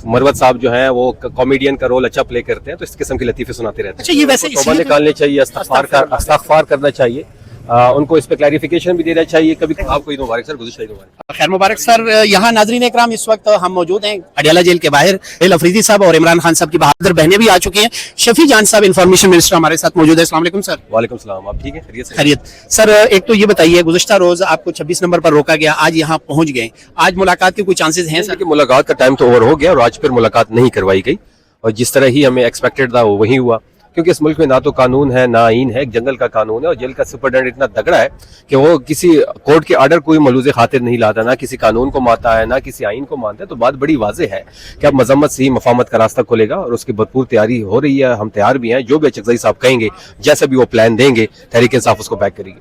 मरवत साहब जो हैं वो कॉमेडियन का रोल अच्छा प्ले करते हैं, तो इस किस्म के लतीफे सुनाते रहते हैं। अच्छा, ये वैसे तौबा निकालनी चाहिए, इस्तग़फ़ार करना चाहिए, उनको इस पे क्लैरिफिकेशन भी देना चाहिए। कभी आपको ईद मुबारक सर, गुज़िश्ता ईद मुबारक। खैर मुबारक सर। यहाँ नाज़रीन इकराम, इस वक्त हम मौजूद हैं अडियाला जेल के बाहर। अफरीदी साहब और इमरान खान साहब की बहादुर बहनें भी आ चुकी हैं। शफी जान साहब इंफॉर्मेशन मिनिस्टर हमारे साथ मौजूद है। अस्सलाम वालेकुम सर। वालेकुम सलाम, आप ठीक है? खैरियत से? खैरियत सर। एक तो ये बताइए, गुज़िश्ता रोज आपको 26 नंबर पर रोका गया, आज यहाँ पहुँच गए, आज मुलाकात के कोई चांसेस हैं सर? मुलाकात का टाइम तो ओवर हो गया और आज फिर मुलाकात नहीं करवाई गई, और जिस तरह ही हमें एक्सपेक्टेड था वो वही हुआ, क्योंकि इस मुल्क में ना तो कानून है ना आईन है, एक जंगल का कानून है, और जेल का सुपरडेंट इतना तगड़ा है कि वो किसी कोर्ट के आर्डर कोई मलूज़े खातिर नहीं लाता, ना किसी कानून को मानता है ना किसी आईन को मानता है। तो बात बड़ी वाज़े है कि अब मजम्मत से ही मफामत का रास्ता खुलेगा, और उसकी भरपूर तैयारी हो रही है। हम तैयार भी हैं, जो भी अचकज़ई साहब कहेंगे, जैसा भी वो प्लान देंगे, तहरीक इंसाफ उसको बैक करेगी।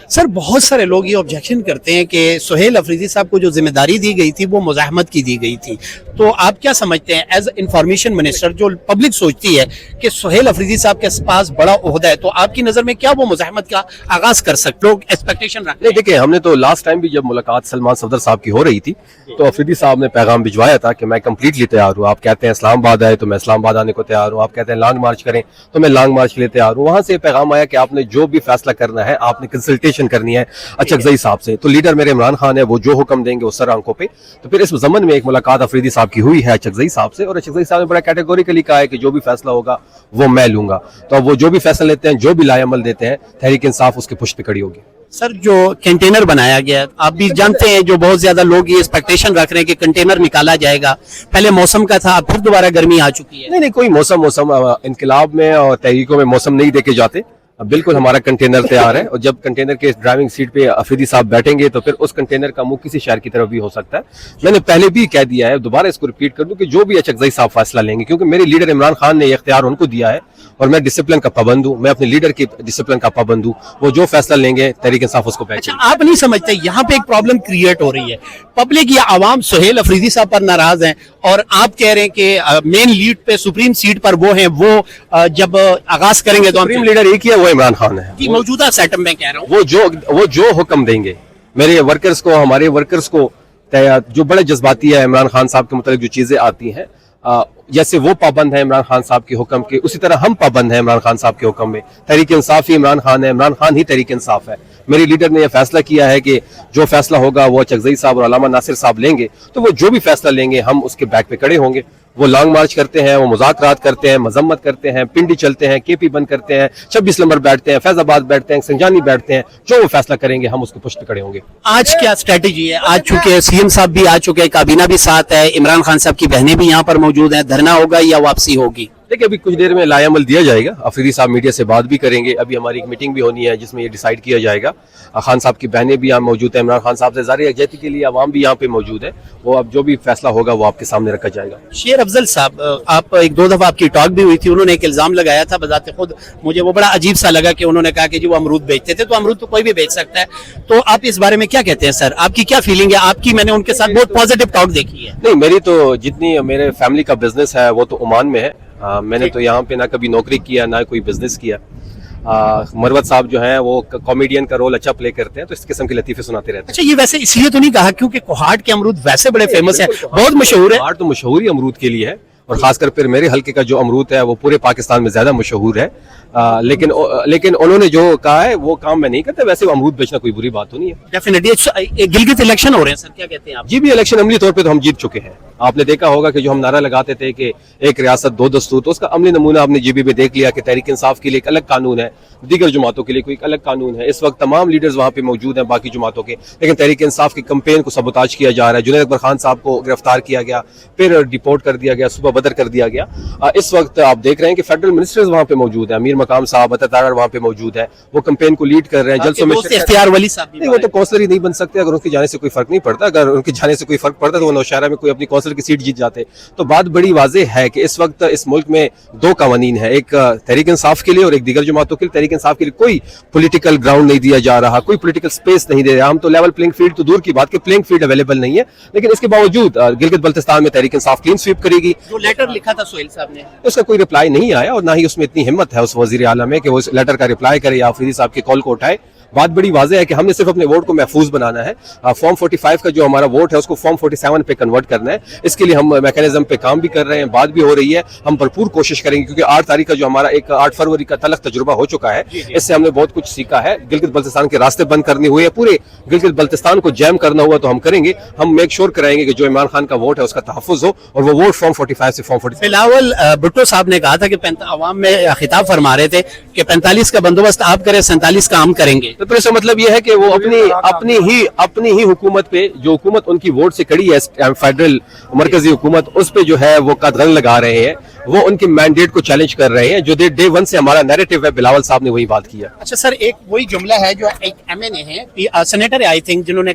सर बहुत सारे लोग ये ऑब्जेक्शन करते हैं कि सुहेल अफरीदी साहब को जो जिम्मेदारी दी गई थी वो मुज़ाहमत की दी गई थी, तो आप क्या समझते हैं एज इंफॉर्मेशन मिनिस्टर? जो पब्लिक सोचती है कि सुहेल अफरीदी साहब के पास बड़ा ओहदा है, तो आपकी नज़र में क्या वो मुज़ाहमत का आगाज कर सकते? लोग एक्सपेक्टेशन रखते हैं। देखिए, हमने तो लास्ट टाइम भी जब मुलाकात सलमान सफदर साहब की हो रही थी तो अफरीदी साहब ने पैगाम भिजवाया था कि मैं कम्प्लीटली तैयार हूँ। आप कहते हैं इस्लामाबाद आए तो मैं इस्लामाबाद आने को तैयार हूँ, आप कहते हैं लॉन्ग मार्च करें तो मैं लॉन्ग मार्च के लिए तैयार हूँ। वहां से पैगाम आया कि आपने जो भी फैसला करना है आपने कंसल्टेशन करनी है अचकज़ई साहब से। तो लीडर मेरे इमरान खान है, वो जो हुक्म देंगे वो सर आंखों पे। तो फिर इस ज़मन में एक मुलाकात अफरीदी साहब की हुई है अचकज़ई साहब से, और अचकज़ई साहब ने बड़ा कैटेगोरिकली कहा है कि जो भी फैसला होगा वो मैं लूंगा। तो अब वो जो भी फैसला लेते हैं, जो भी लाएअमल देते हैं, तहरीक इंसाफ उसके पुष्ट पे खड़ी होगी। सर जो कंटेनर बनाया गया, आप भी जानते हैं, जो बहुत ज्यादा लोग ये एक्सपेक्टेशन रख रहे हैं कि कंटेनर निकाला जाएगा, पहले मौसम का था, अब फिर दोबारा गर्मी आ चुकी है। नहीं, कोई मौसम इनकलाब में और तहरीकों में मौसम नहीं देके जाते। बिल्कुल हमारा कंटेनर तैयार है, और जब कंटेनर के ड्राइविंग सीट पे अफरीदी साहब बैठेंगे तो फिर उस कंटेनर का मुंह किसी शहर की तरफ भी हो सकता है। मैंने पहले भी कह दिया है, दोबारा इसको रिपीट कर दूं कि जो भी अचकज़ई साहब फैसला लेंगे, क्योंकि मेरे लीडर इमरान खान ने ये इख्तियार उनको दिया है और मैं डिसिप्लिन का पाबंद हूं, मैं अपने लीडर की डिसिप्लिन का पाबंद हूं, वो जो फैसला लेंगे तहरीक इंसाफ उसको बैक करेगी। अच्छा, आप नहीं समझते यहाँ पे एक प्रॉब्लम क्रिएट हो रही है? पब्लिक या आवाम सुहेल अफरीदी साहब पर नाराज हैं, और आप कह रहे हैं कि मेन लीड पे सुप्रीम सीट पर वो हैं, वो जब आगाज करेंगे तो सुप्रीम लीडर एक ही है, वो इमरान खान है। मौजूदा सेटअप में कह रहा हूँ, वो जो हुक्म देंगे मेरे वर्कर्स को, हमारे वर्कर्स को, जो बड़े जज्बाती है इमरान खान साहब के मुतालिक जो चीजें आती हैं, जैसे वो पाबंद है इमरान खान साहब के हुक्म के, उसी तरह हम पाबंद हैं इमरान खान साहब के हुक्म में। तहरीक इंसाफ ही इमरान खान है, इमरान खान ही तहरीक इंसाफ है। मेरे लीडर ने यह फैसला किया है कि जो फैसला होगा वो अचकज़ई साहब और अल्लामा नासिर साहब लेंगे, तो वो जो भी फैसला लेंगे हम उसके बैक पे खड़े होंगे। वो लॉन्ग मार्च करते हैं, वो मुज़ाकरात करते हैं, मजम्मत करते हैं, पिंडी चलते हैं, केपी बंद करते हैं, 26 नंबर बैठते हैं, फैजाबाद बैठते हैं, संजानी बैठते हैं, जो वो फैसला करेंगे हम उसके पुष्ट पे खड़े होंगे। आज क्या स्ट्रेटेजी है? आज चूंकि सीएम साहब भी आ चुके हैं, काबीना भी साथ है, इमरान खान साहब की बहनें भी यहाँ पर मौजूद हैं, धरना होगा या वापसी होगी? देखिए, अभी कुछ देर में लाएअमल दिया जाएगा, अफरीदी साहब मीडिया से बात भी करेंगे, अभी हमारी एक मीटिंग भी होनी है जिसमें ये डिसाइड किया जाएगा। खान साहब की बहनें भी यहाँ मौजूद है, इमरान खान साहब से ज़ाहिर यकजहती के लिए अवाम भी यहाँ पे मौजूद है, वो अब जो भी फैसला होगा वो आपके सामने रखा जाएगा। शेर अफजल साहब, आप एक दो दफा आपकी टॉक भी हुई थी, उन्होंने एक इल्जाम लगाया था, बजाते खुद मुझे वो बड़ा अजीब सा लगा कि उन्होंने कहा कि जी वो अमरूद बेचते थे, तो अमरूद तो कोई भी बेच सकता है, तो आप इस बारे में क्या कहते हैं सर? आपकी क्या फीलिंग है? आपकी, मैंने उनके साथ बहुत पॉजिटिव टॉक देखी है। नहीं, मेरी तो जितनी मेरे फैमिली का बिजनेस है वो तो ओमान में है। मैंने तो यहाँ पे ना कभी नौकरी किया ना कोई बिजनेस किया। मरवत साहब जो हैं वो कॉमेडियन का रोल अच्छा प्ले करते हैं, तो इस किस्म के लतीफे सुनाते रहते हैं। अच्छा, ये वैसे इसलिए तो नहीं कहा क्योंकि कोहाट के अमरूद वैसे बड़े फेमस है, बहुत मशहूर है। कोहाट तो मशहूर ही अमरूद के लिए है, और खासकर फिर मेरे हल्के का जो अमरूद है वो पूरे पाकिस्तान में ज्यादा मशहूर है। लेकिन उन्होंने जो कहा है वो काम मैं नहीं करता। वैसे अमरूद बेचना कोई बुरी बात तो नहीं है। डेफिनेटली। गिलगित इलेक्शन हो रहे हैं सर, क्या कहते हैं आप? जी भी, इलेक्शन अमली तौर पे तो हम जीत चुके हैं। आपने देखा होगा कि जो हम नारा लगाते थे कि एक रियासत दो दस्तूर, तो उसका अमली नमूना आपने जीबी में देख लिया कि तहरीक इंसाफ के लिए एक अलग कानून है, दीगर जमातों के लिए कोई अलग कानून है। इस वक्त तमाम लीडर्स वहाँ पे मौजूद हैं बाकी जमातों के, लेकिन तहरीक इंसाफ की कैंपेन को सबोताज किया जा रहा है। जुनैद अकबर खान साहब को गिरफ्तार किया गया, फिर डिपोर्ट कर दिया गया, सुबह बदर कर दिया गया। इस वक्त आप देख रहे हैं कि फेडरल मिनिस्टर्स वहाँ पे मौजूद है, अमीर मकाम साहब अतातार वहाँ पे मौजूद है, वो कैंपेन को लीड कर रहे हैं। जलसों में इख्तियार वली साहब नहीं, वो तो कौंसलर ही नहीं बन सकते, अगर उनके जाने से कोई फर्क नहीं पड़ता। अगर उनके जाने से कोई फर्क पड़ता तो वो नौशहरा में कोई अपनी कौंसलर की सीट जीत जाते। तो बात बड़ी वाज़ेह है कि इस वक्त इस मुल्क में दो कवानीन है, एक तहरीक इंसाफ के लिए और एक दीगर जमातों के लिए। तहरीक इंसाफ के लिए कोई पॉलिटिकल ग्राउंड नहीं दिया जा रहा, कोई पॉलिटिकल स्पेस नहीं दे रहा। हम तो लेवल प्लेइंग फील्ड तो दूर की बात, कि प्लेइंग फील्ड अवेलेबल नहीं है, लेकिन इसके बावजूद गिलगित बल्तिस्तान में तहरीक इंसाफ क्लीन स्वीप करेगी। जो लेटर लिखा था सुहेल साहब ने, उसका कोई रिप्लाई नहीं आया, और ना ही उसमें इतनी हिम्मत है उस वजीर आला में कि वो इस लेटर का रिप्लाई करे या अफरीदी साहब के कॉल को उठाए। بات بڑی واضح ہے کہ ہم نے صرف اپنے ووٹ کو محفوظ بنانا ہے. فارم 45 کا جو ہمارا ووٹ ہے اس کو فارم 47 پہ کنورٹ کرنا ہے. اس کے لیے ہم میکینزم پہ کام بھی کر رہے ہیں, بات بھی ہو رہی ہے. ہم بھرپور کوشش کریں گے کیونکہ 8 تاریخ کا جو ہمارا ایک 8 فروری کا تلخ تجربہ ہو چکا ہے, اس سے ہم نے بہت کچھ سیکھا ہے. گلگت بلتستان کے راستے بند کرنے ہوئے, پورے گلگت بلتستان کو جیم کرنا ہوا تو ہم کریں گے. ہم میک شور کرائیں گے کہ جو عمران خان کا ووٹ ہے اس کا تحفظ ہو, اور وہ ووٹ فارم 45 سے فارم 46. بلاول بھٹو صاحب نے کہا تھا کہ عوام میں خطاب فرما رہے تھے کہ 45 کا بندوبست آپ کریں, 47 کا ہم کریں گے. تو اس کا مطلب یہ ہے کہ وہ اپنی ہی حکومت پہ, جو حکومت ان کی ووٹ سے کڑی ہے فیڈرل مرکزی حکومت, اس پہ جو ہے وہ قدغن لگا رہے ہیں. وہ ان کے مینڈیٹ کو چیلنج کر رہے ہیں جو ڈے 1 سے ہمارا نیریٹو ہے. بلاول صاحب نے وہی بات کیا. اچھا سر, ایک وہی جملہ ہے جو ایک ایم این اے ہے, سینیٹر آئی تھنک, جنہوں نے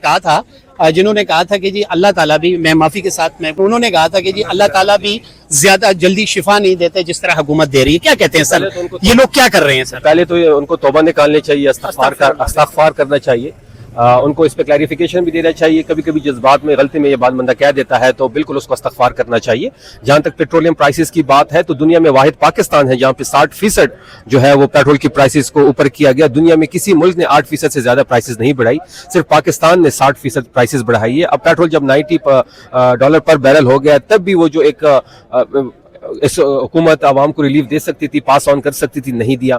کہا تھا کہ جی اللہ تعالیٰ بھی, میں معافی کے ساتھ میں, انہوں نے کہا تھا کہ جی اللہ تعالیٰ بھی زیادہ جلدی شفا نہیں دیتے جس طرح حکومت دے رہی ہے. کیا کہتے ہیں سر, یہ لوگ کیا کر رہے ہیں سر؟ پہلے تو ان کو توبہ نکالنے چاہیے, استغفار کرنا چاہیے, ان کو اس پہ کلیریفیکیشن بھی دینا چاہیے. کبھی کبھی جذبات میں غلطی میں یہ بات بندہ کہہ دیتا ہے تو بالکل اس کو استغفار کرنا چاہیے. جہاں تک پیٹرولیم پرائسز کی بات ہے تو دنیا میں واحد پاکستان ہے جہاں پہ 60% جو ہے وہ پیٹرول کی پرائسز کو اوپر کیا گیا. دنیا میں کسی ملک نے 8% سے زیادہ پرائسز نہیں بڑھائی, صرف پاکستان نے 60% پرائسز بڑھائی ہے. اب پیٹرول جب $90 پر بیرل ہو گیا تب بھی وہ جو ایک اس حکومت عوام کو ریلیف دے سکتی تھی, پاس آن کر سکتی تھی, نہیں دیا.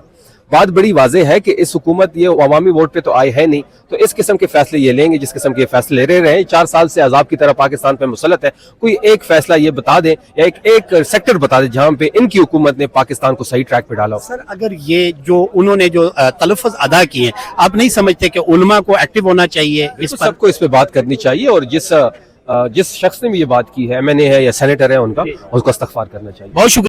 بات بڑی واضح ہے کہ اس حکومت یہ عوامی ووٹ پہ تو آئے ہے نہیں, تو اس قسم کے فیصلے یہ لیں گے جس قسم کے فیصلے لے رہے ہیں. 4 سال سے عذاب کی طرح پاکستان پہ مسلط ہے. کوئی ایک فیصلہ یہ بتا دیں یا ایک سیکٹر بتا دیں جہاں پہ ان کی حکومت نے پاکستان کو صحیح ٹریک پہ ڈالا ہو. سر اگر یہ جو انہوں نے جو تلفظ ادا کیے ہیں, آپ نہیں سمجھتے کہ علماء کو ایکٹیو ہونا چاہیے سب کو اس پہ بات کرنی چاہیے, اور جس شخص نے بھی یہ بات کی ہے, ایم این اے ہے یا سینیٹر ہے, ان کا اس کو استغفار کرنا چاہیے. بہت شکریہ.